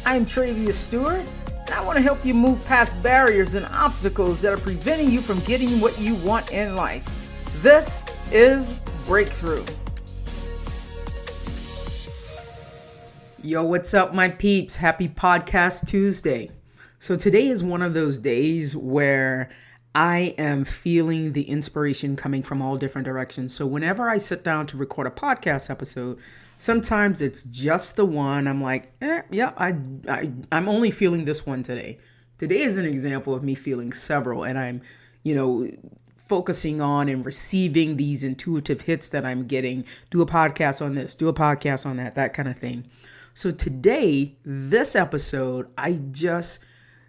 I'm Travius Stewart, and I want to help you move past barriers and obstacles that are preventing you from getting what you want in life. This is Breakthrough. Yo, what's up, my peeps? Happy Podcast Tuesday. So today is one of those days where I am feeling the inspiration coming from all different directions. So whenever I sit down to record a podcast episode, sometimes it's just the one. I'm like, I'm only feeling this one today. Today is an example of me feeling several, and I'm, focusing on and receiving these intuitive hits that I'm getting. Do a podcast on this, do a podcast on that kind of thing. So today, this episode, I just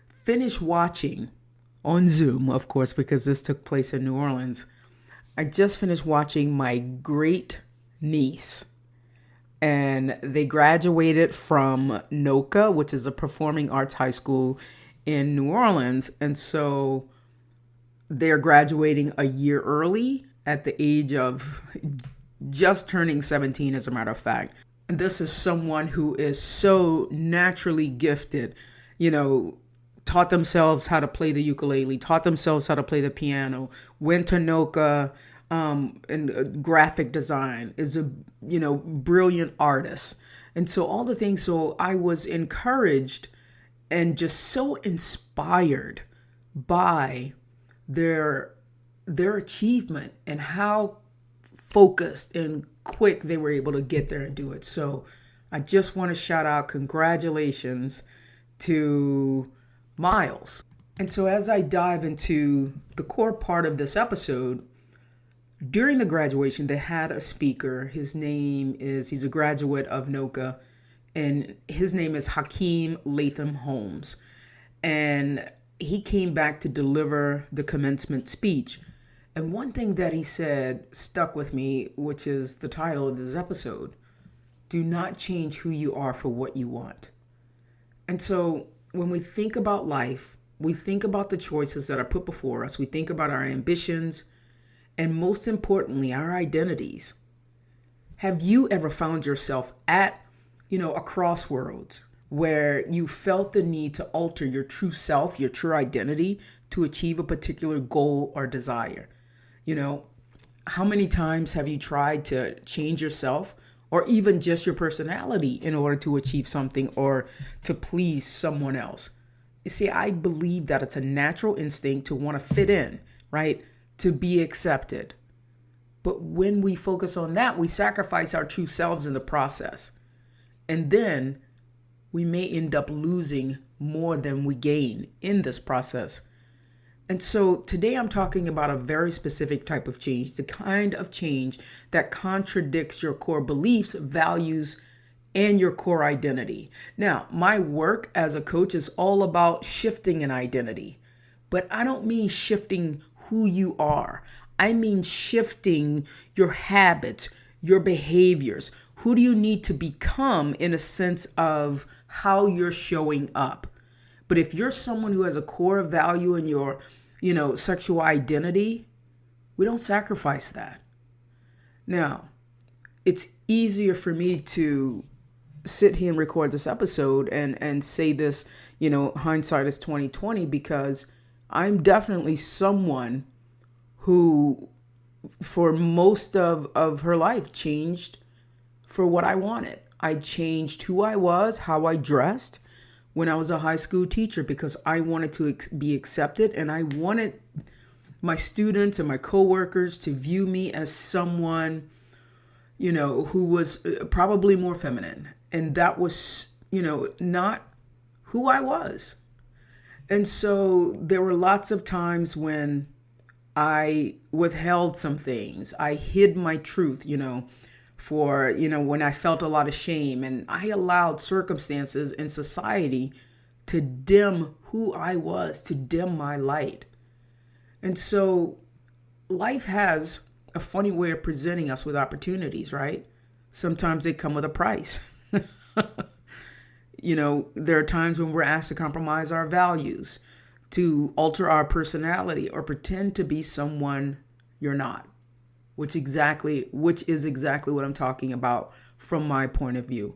finished watching on Zoom, of course, because this took place in New Orleans. I just finished watching my great niece, and they graduated from NOCA, which is a performing arts high school in New Orleans. And so they're graduating a year early at the age of just turning 17, as a matter of fact. And this is someone who is so naturally gifted, taught themselves how to play the ukulele, taught themselves how to play the piano, went to NOCA, and graphic design, is a, brilliant artist. And so all the things, so I was encouraged and just so inspired by their achievement and how focused and quick they were able to get there and do it. So I just want to shout out congratulations to Miles. And so as I dive into the core part of this episode, during the graduation, they had a speaker. He's a graduate of NOCA, and his name is Hakeem Latham Holmes. And he came back to deliver the commencement speech. And one thing that he said stuck with me, which is the title of this episode: do not change who you are for what you want. And so when we think about life, we think about the choices that are put before us. We think about our ambitions and, most importantly, our identities. Have you ever found yourself at, a crossroads where you felt the need to alter your true self, your true identity, to achieve a particular goal or desire? How many times have you tried to change yourself or even just your personality in order to achieve something or to please someone else? You see, I believe that it's a natural instinct to want to fit in, right? To be accepted. But when we focus on that, we sacrifice our true selves in the process. And then we may end up losing more than we gain in this process. And so today I'm talking about a very specific type of change, the kind of change that contradicts your core beliefs, values, and your core identity. Now, my work as a coach is all about shifting an identity, but I don't mean shifting who you are. I mean shifting your habits, your behaviors. Who do you need to become in a sense of how you're showing up? But if you're someone who has a core value in your, sexual identity, we don't sacrifice that. Now, it's easier for me to sit here and record this episode and say this, hindsight is 2020, because I'm definitely someone who, for most of her life, changed for what I wanted. I changed who I was, how I dressed when I was a high school teacher, because I wanted to be accepted, and I wanted my students and my coworkers to view me as someone, who was probably more feminine. And that was, not who I was. And so there were lots of times when I withheld some things. I hid my truth, for, when I felt a lot of shame, and I allowed circumstances in society to dim who I was, to dim my light. And so life has a funny way of presenting us with opportunities, right? Sometimes they come with a price. There are times when we're asked to compromise our values, to alter our personality, or pretend to be someone you're not. which is exactly what I'm talking about from my point of view.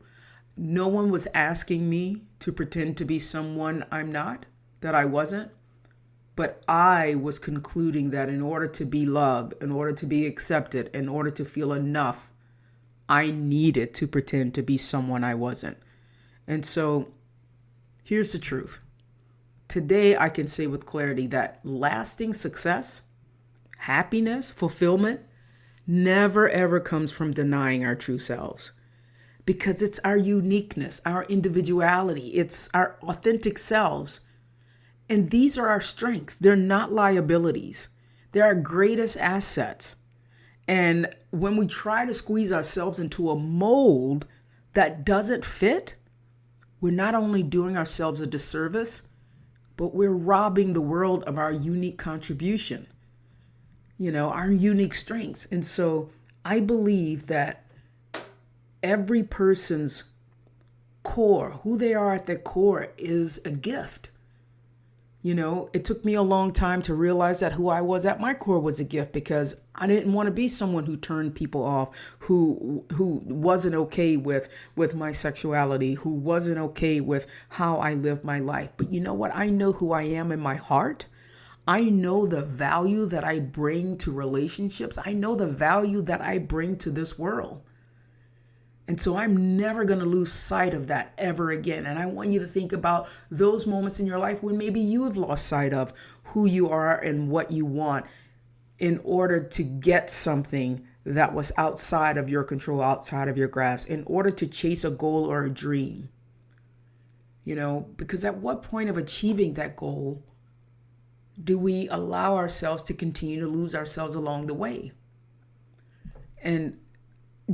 No one was asking me to pretend to be someone I'm not, that I wasn't. But I was concluding that in order to be loved, in order to be accepted, in order to feel enough, I needed to pretend to be someone I wasn't. And so here's the truth. Today, I can say with clarity that lasting success, happiness, fulfillment never ever comes from denying our true selves, because it's our uniqueness, our individuality, it's our authentic selves. And these are our strengths. They're not liabilities. They're our greatest assets. And when we try to squeeze ourselves into a mold that doesn't fit, we're not only doing ourselves a disservice, but we're robbing the world of our unique contribution, our unique strengths. And so I believe that every person's core, who they are at their core, is a gift. It took me a long time to realize that who I was at my core was a gift, because I didn't want to be someone who turned people off, who wasn't okay with my sexuality, who wasn't okay with how I lived my life. But you know what? I know who I am in my heart. I know the value that I bring to relationships. I know the value that I bring to this world. And so I'm never going to lose sight of that ever again. And I want you to think about those moments in your life when maybe you have lost sight of who you are and what you want in order to get something that was outside of your control, outside of your grasp, in order to chase a goal or a dream. Because at what point of achieving that goal do we allow ourselves to continue to lose ourselves along the way? And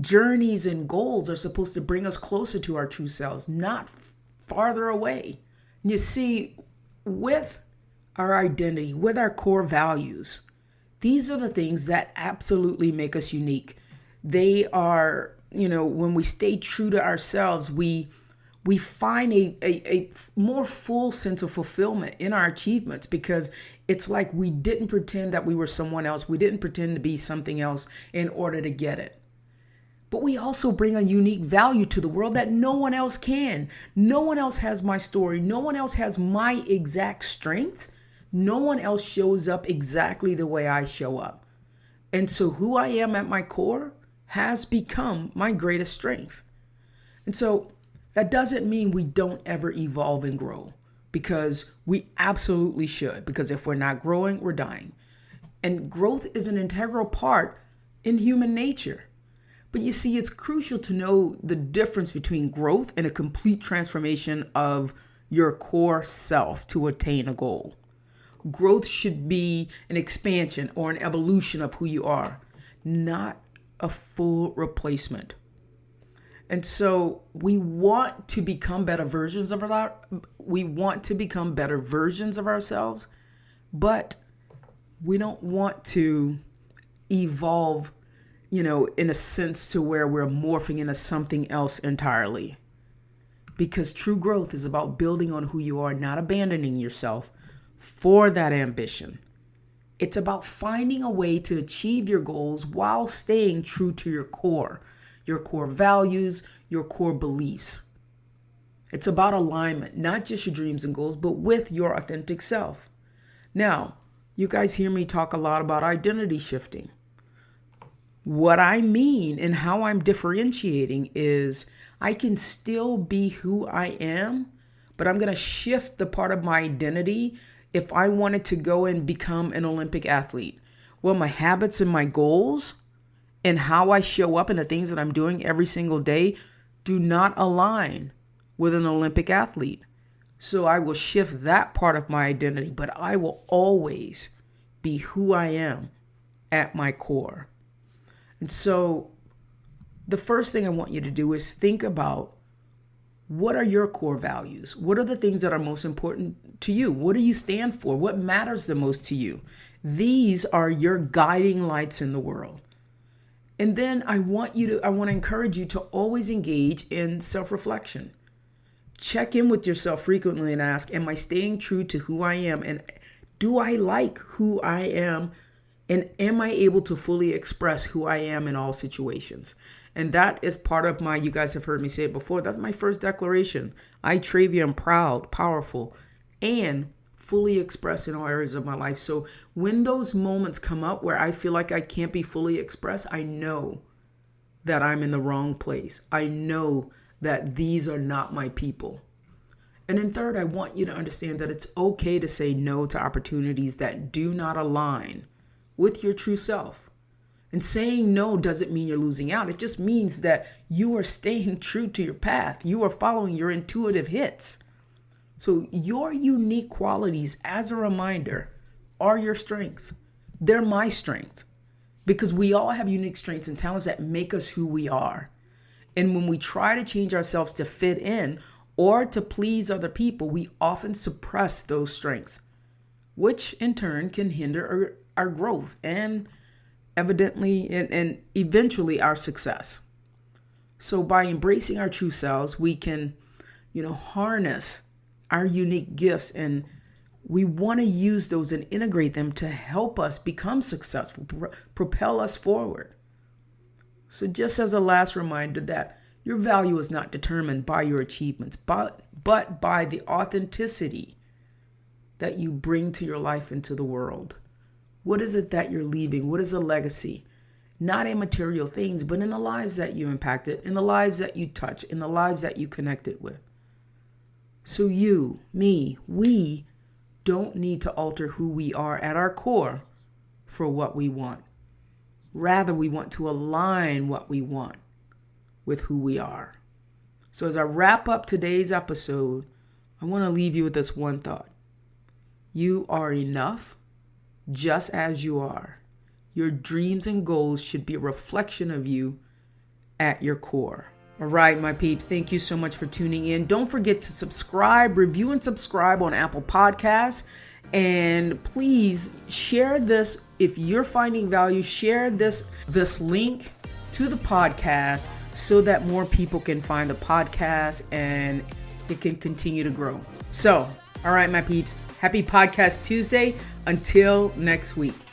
journeys and goals are supposed to bring us closer to our true selves, not farther away. You see, with our identity, with our core values, these are the things that absolutely make us unique. They are, when we stay true to ourselves, we find a more full sense of fulfillment in our achievements, because it's like we didn't pretend that we were someone else. We didn't pretend to be something else in order to get it. But we also bring a unique value to the world that no one else can. No one else has my story. No one else has my exact strength. No one else shows up exactly the way I show up. And so who I am at my core has become my greatest strength. And so that doesn't mean we don't ever evolve and grow, because we absolutely should. Because if we're not growing, we're dying. And growth is an integral part in human nature. But you see, it's crucial to know the difference between growth and a complete transformation of your core self to attain a goal. Growth should be an expansion or an evolution of who you are, not a full replacement. And so we want to become better versions of ourselves, but we don't want to evolve in a sense to where we're morphing into something else entirely. Because true growth is about building on who you are, not abandoning yourself for that ambition. It's about finding a way to achieve your goals while staying true to your core values, your core beliefs. It's about alignment, not just your dreams and goals, but with your authentic self. Now, you guys hear me talk a lot about identity shifting. What I mean and how I'm differentiating is I can still be who I am, but I'm going to shift the part of my identity if I wanted to go and become an Olympic athlete. Well, my habits and my goals and how I show up and the things that I'm doing every single day do not align with an Olympic athlete. So I will shift that part of my identity, but I will always be who I am at my core. And so the first thing I want you to do is think about, what are your core values? What are the things that are most important to you? What do you stand for? What matters the most to you? These are your guiding lights in the world. And then I want to encourage you to always engage in self-reflection. Check in with yourself frequently and ask, am I staying true to who I am? And do I like who I am? And am I able to fully express who I am in all situations? And that is part of you guys have heard me say it before, that's my first declaration. I, Travia, am proud, powerful, and fully expressed in all areas of my life. So when those moments come up where I feel like I can't be fully expressed, I know that I'm in the wrong place. I know that these are not my people. And then third, I want you to understand that it's okay to say no to opportunities that do not align with your true self. And saying no doesn't mean you're losing out. It just means that you are staying true to your path. You are following your intuitive hits. So your unique qualities, as a reminder, are your strengths. They're my strengths because we all have unique strengths and talents that make us who we are. And when we try to change ourselves to fit in or to please other people, we often suppress those strengths, which in turn can hinder our growth and evidently and eventually our success. So by embracing our true selves, we can, harness our unique gifts, and we want to use those and integrate them to help us become successful, propel us forward. So just as a last reminder that your value is not determined by your achievements, but by the authenticity that you bring to your life and to the world. What is it that you're leaving? What is a legacy? Not in material things, but in the lives that you impacted, in the lives that you touch, in the lives that you connected with. So you, me, we don't need to alter who we are at our core for what we want. Rather, we want to align what we want with who we are. So as I wrap up today's episode, I want to leave you with this one thought. You are enough just as you are. Your dreams and goals should be a reflection of you at your core. All right, my peeps, thank you so much for tuning in. Don't forget to subscribe, review and subscribe on Apple Podcasts. And please share this. If you're finding value, share this link to the podcast so that more people can find the podcast and it can continue to grow. So, all right, my peeps, happy Podcast Tuesday. Until next week.